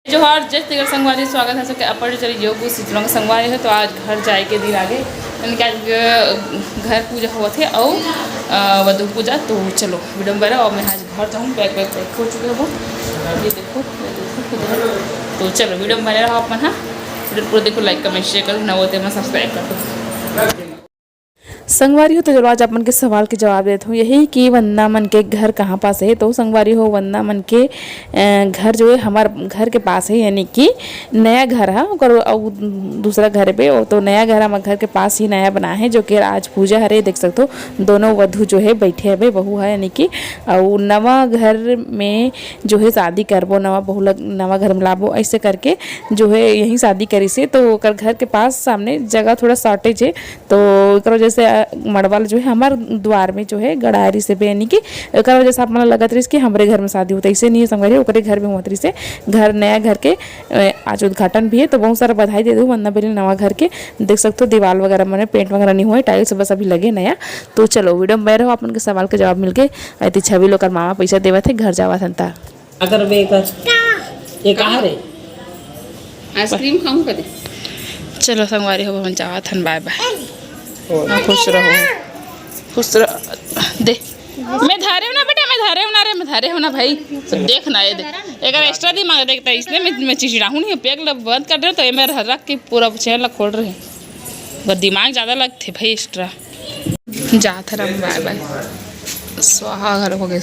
जोहार जय तिगर संगवारी स्वागत है सबके अपर चली योग शीतलों संगवारी है। तो आज घर जाए के दिन आगे यानी कि आज घर पूजा हुआ थे और वधु पूजा। तो चलो विडम्बर और मैं आज घर जाऊँ बैग हो चुके हैं वो ये देखो तो चलो विडम्बर रहो अपन। हाँ पूरा देखो लाइक कमेंट शेयर करो ना होते मैं सब्सक्राइब कर दो। संगवारी हो तो चलो आज अपन के सवाल के जवाब देता हूँ यही कि वंदना मन के घर कहाँ पास है। तो संगवारी हो वंदना मन के घर जो है हमारे घर के पास है यानी कि नया घर है और दूसरा घर पे और तो नया घर हमारे घर के पास ही नया बना है जो कि आज पूजा है। देख सकते हो दोनों वधु जो है बैठे है बहू है यानी कि और नवा घर में जो है शादी करबो नवा बहू नवा घर में लाबो ऐसे करके जो है यही शादी करी से। तो घर के पास सामने जगह थोड़ा शॉर्टेज है तो एक वजह से मड़वाल जो है हमारे द्वार में जो है गड़ारी से यानी कि एक वजह से आप मन लगत रही कि हमारे घर में शादी होता है ऐसे नहीं संगवारी ओकरे घर में होत रही से घर नया घर के आज उद्घाटन भी है। तो बहुत सारा बधाई दे दो वंदना बेली नवा घर के देख सकते हो दीवार वगैरह मैंने पेंट वगैरह नहीं हुआ टाइल्स बस अभी लगे नया। तो चलो वीडियो में रहो अपन के सवाल के जवाब मिल गए अति छवि लोग मामा पैसा देवा थे घर जावा था अगर ये कहाँ रे आइसक्रीम खाऊं कदे। चलो संगवारी हो हम जावा थन बाय बाय खुश रहो दे मैं धारे ना बेटा मैं धारे हूँ ना भाई सब देखना ये दे एक एक्स्ट्रा दी मांग देखता है इसलिए मैं चिड़चिड़ाहूँ नहीं पेग बंद कर रहे हो तो ये मेरे रख के पूरा चैन खोल रहे हैं बस दिमाग ज़्यादा लगते भाई एक्स्ट्रा जा था बाय बाय स्वाहा घर हो गए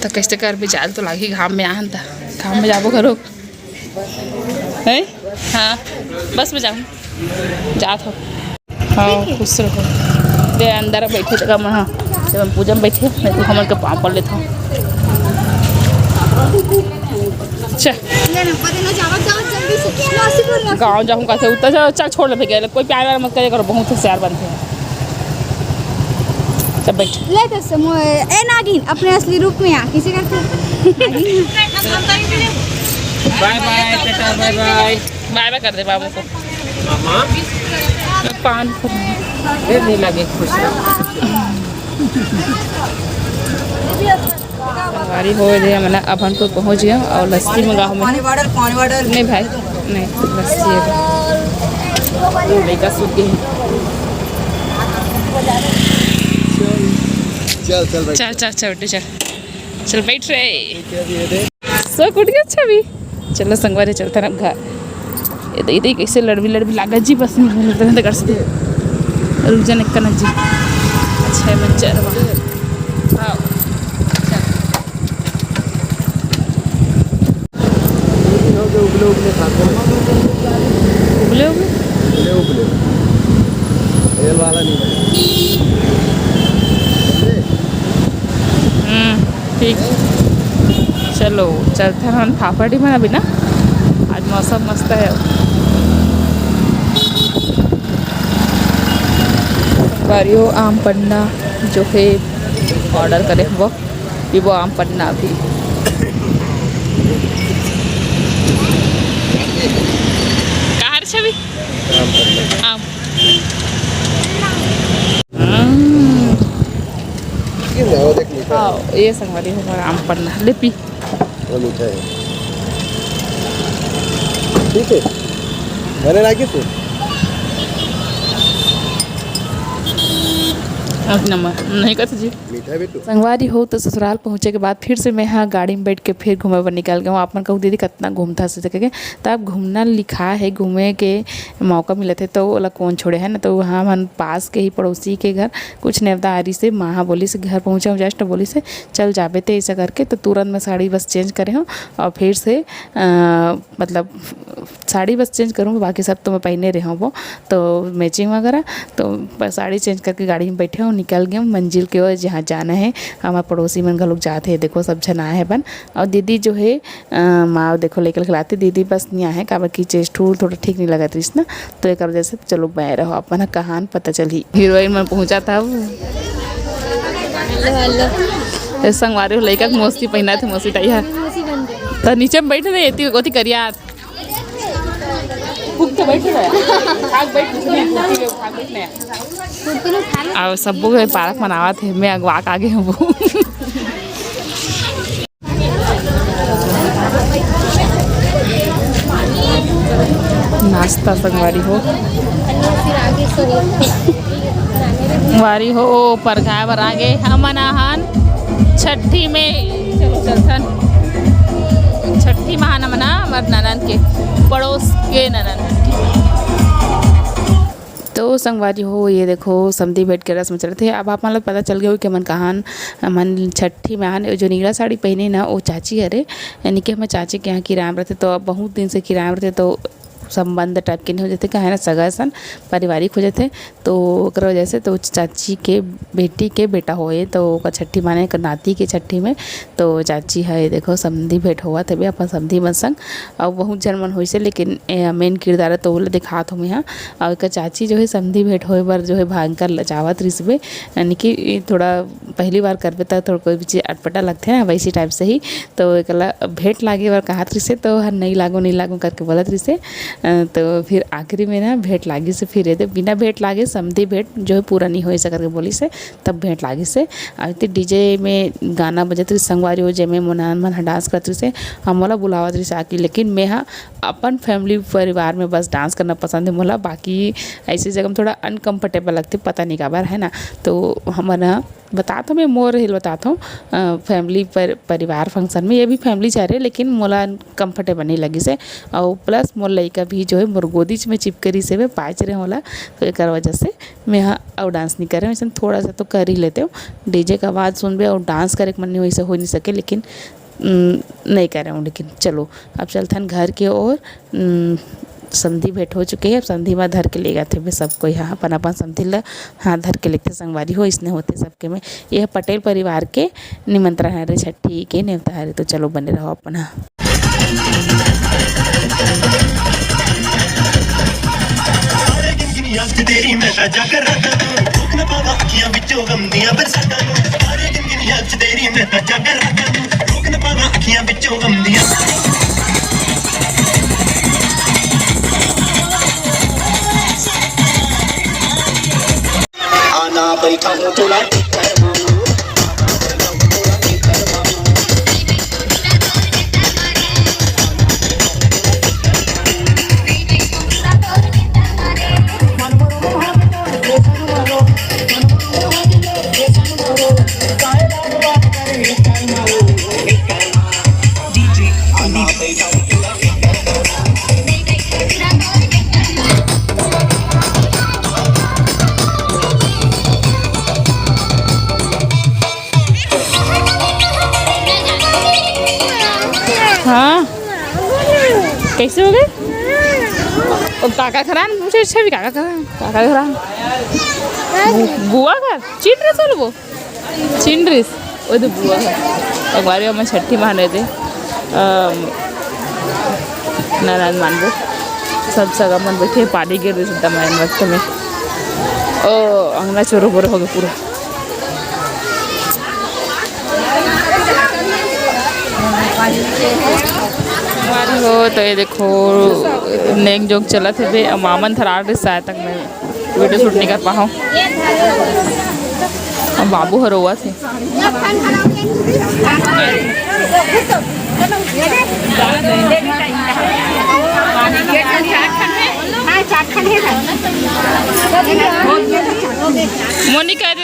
तो कैसे कर भी जाल तो लागी घाम में आहन था घाम में जाबो करो है हाँ बस में जाऊँ जात हो हाँ खुश रहो दे अंदर बैठे जगह में। हाँ जब हम पूजा में बैठे मैं तो हमन के पाँव पड़ लेता हूँ। गाँव जाऊँ कैसे उतर जाओ चल छोड़ ले गया कोई प्यार वार मत करे करो बहुत होशियार बनते हैं। सब बैठ ले तो ए नागिन अपने असली रूप में आ किसी का bye bye tata bye bye bye bye कर दे बाबू को मामा पान ये नहीं लगे खुश सवारी हो गई मैंने अपन को पहुंच गया और लस्सी मंगा हूँ नहीं भाई नहीं लस्सी है का सूट गई चल चल चल बेटे चल चल बैठ रहे सो कुट गया अच्छा भी चलो संगवारी चलता ना घर ये कैसे लड़बी लागत जी बस में लड़ते कर सकते रुक जाने कनक जी अच्छा है मैं चरवा हाँ उबले ठीक चलो चलते हैं हम फाफड़ी में अभी ना आज मौसम मस्त है। बारियो आम पन्ना जो है ऑर्डर करें वो आम पन्ना भी कहाँ छवि आम हाँ ये संगवारी हमारा आम पन्ना लिपि मीठा है ठीक है मैंने लाके तो नंबर नहीं कहते जी मीठा भी तो संगवारी हो तो ससुराल पहुँचे के बाद फिर से मैं यहाँ गाड़ी में बैठ के फिर घूमे पर निकल गया हूँ। आप मन कहूँ दीदी कितना घूमता से सके तो आप घूमना लिखा है घूमे के मौका मिले थे तो वाला कौन छोड़े है ना। तो वहाँ हम पास के ही पड़ोसी के घर कुछ नेवता आ रही से माँ बोली से घर पहुँचा हूँ जस्ट बोली से चल जाबे थे ऐसा करके। तो तुरंत मैं साड़ी बस चेंज करे हूँ और फिर से मतलब साड़ी बस चेंज करूँ बाकी सब तो मैं पहने रहा हूँ वो तो मैचिंग वगैरह। तो साड़ी चेंज करके गाड़ी में बैठे हूँ निकल गए मंजिल के ओर जहाँ जाना है। हमारे पड़ोसी मन का लोग जाते हैं देखो सब जना है बन और दीदी जो है माँ देखो लेकर खिलाते दीदी बस नहीं आए काबर की चेस्ट थोड़ा ठीक नहीं लगा रही ना। तो एक वजह से चलो मैं रहो अपन कहान पता चली हीरोइन में पहुँचा था संगवारी लड़का मौसी पहना थे मौसी टाइया तो नीचे में बैठे थे इतनी करिया और सब पार्क मनावा थे मैं अगवा आगे हूँ नाश्ता संगवारी हो वारी हो पर खाए बर आगे हमन आहान छठी में चलो चलथन छठी महान मना हमार ननन के पड़ोस के ननन तो संगवारी हो ये देखो समधी भेंट के रस्म चल रहे थे। अब आप मतलब पता चल गया हो कि मन कहान मन छठी महान जो नीला साड़ी पहने ना वो चाची हरे यानी कि हमें चाची के यहाँ किराम रहते तो बहुत दिन से किराम रहते तो संबंध टाइप के नहीं हो जाते कहे ना सगा सन पारिवारिक हो जाते तो ओकरा वजह से तो चाची के बेटी के बेटा होए तो ओकर छठी माने कर नाती के छठी में तो चाची है देखो समधी भेंट हुआ तभी अपन समधी मन संग और बहुत जन मन होइसे लेकिन मेन किरदार है तो वो दिखात हूँ यहाँ और एक चाची जो है समधी भेंट होए बर जो है भयंकर लजावत रिसबे यानी कि थोड़ा पहली बार करबे तो थोड़ा कोई भी चीज़ अटपटा लगते हैं ना वैसी टाइप से ही तो एक भेंट लागे बार कहत रिसे तो हर नहीं लागो करके बोलत रिसे तो फिर आखिरी में ना भेंट लागी से फिर दे बिना भेंट लागे समधी भेंट जो है पूरा नहीं हो सकर के बोली से तब भेंट लागी से आते डीजे में गाना बजत रही संगवारी हो जेमे मोनान मन डांस करत रही से हम मोला बुलावत रही आके लेकिन मैं हाँ अपन फैमिली परिवार में बस डांस करना पसंद है मोला बाकी ऐसी जगह में थोड़ा अनकम्फर्टेबल लगती पता नहीं का बार है ना तो हमारा बताता हूँ मैं मोर हिल बताता हूँ फैमिली परिवार फंक्शन में ये भी फैमिली चाह रहे लेकिन मोला कंफर्टेबल नहीं लगी से और प्लस मोर लड़का भी जो है मोर गोदी में चिपकरी से वे पाँच रहे होला तो एक वजह से मैं यहाँ और डांस नहीं कर रहे वैसे थोड़ा सा तो कर ही लेते हो डीजे का आवाज़ सुनबे और डांस करे मन नहीं वैसे हो नहीं सके लेकिन नहीं कर रहा हूँ लेकिन चलो अब चलथन घर के ओर समधी भेंट हो चुके हैं अब समधी में धर के ले गए थे मैं सबको यहाँ अपन अपन समधी ला हाथ धर के लेते संगवारी हो इसने होते सबके में यह पटेल परिवार के निमंत्रण है रे छठी के नेवता है तो चलो बने रहो अपना बैठा हूँ थोड़ा हाँ कैसे हो गए और काका खरान मुझे अच्छा भी काका खरान बुआ घर चिंड्रिस वाले वो चिंड्रिस वो तो बुआ घर एक बार हम छठी मान रहे थे नारायण मानबो सब सगा मन बैठे पानी गिर रही सीधा मैं वक्त में ओ अंगना चोरो बोरो हो गया पूरा हो तो ये देखो नेक जोक चला थे बे मामन थरार रिसाया तक मैं वीडियो शूट नहीं कर पाऊँ अब बाबू हरोवा थे मोनिका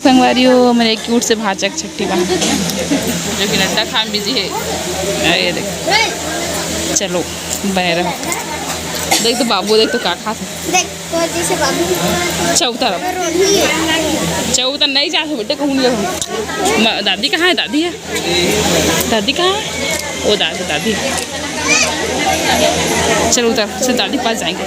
संगवारी हो मेरे क्यूट से भाचक छठी बहन जो कि नड्डा खान बिजी है ये देख चलो बने रहो देख तो बाबू देख तो का खा चौथा नहीं जा बेटे कहूँ दादी कहाँ है दादी कहाँ है वो दादी चलो उतर से दादी पास जाएंगे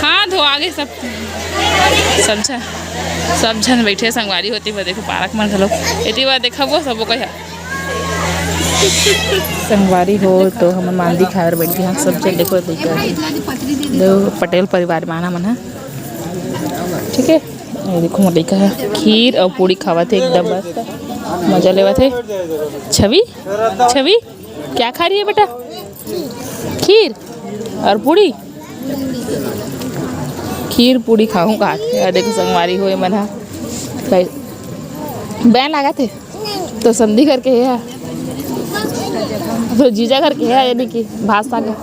हाँ धो आगे समझा सब जन बैठे संगवारी होती है देखो पार्क में घलो इतनी बार देखा वो सब कह संगवारी हो तो हम मांदी खाए बैठ गए सब चल देखो पटेल परिवार माना मना ठीक है ये देखो मलिका है खीर और पूड़ी खावा थे एकदम मस्त मजा लेवा थे छवि क्या खा रही है बेटा खीर और पूड़ी खीर पूड़ी खाऊँ का देखो संगवारी हो मना बैन लगा थे तो संधि करके है तो जीजा करके है यानी कि भाषा का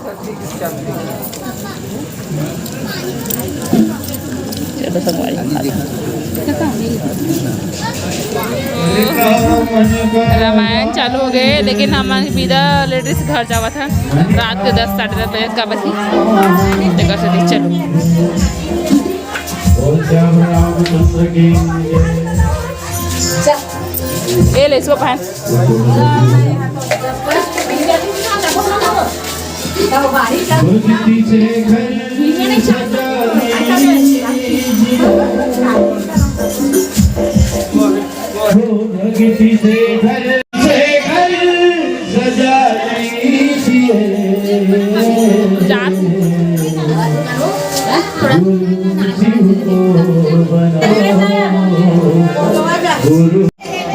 चलो संगवारी रामायण चालू हो गए लेकिन हमारे विदा लेडीज घर जावा था रात के 10 साढ़े 10 बजे का बसी देखा से चलो ये ले इसको पहन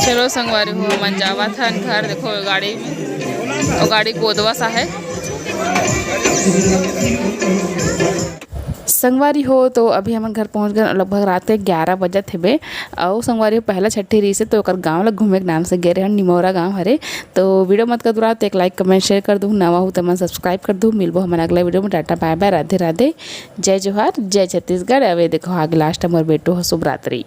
चलो संगवारी हो मन जावा था घर देखो गाड़ी में और गाड़ी गोदवा सा है संगवारी हो तो अभी हम घर पहुंच गए लगभग रात के 11 बजे थे और संगवारी हो पहला छठी रही से तो गाँव ला घूमे के नाम से गए रहे निमौरा गाँव हरे तो वीडियो मत कर दूँ तो एक लाइक कमेंट शेयर कर दूँ नवा हो तो मैं सब्सक्राइब कर दूँ मिलबो हमारे अगला वीडियो में tata bye bye Radhe Radhe जय जोहार जय छत्तीसगढ़ अवे देखो आगे लास्ट हमारे बेटो शुभ रात्रि।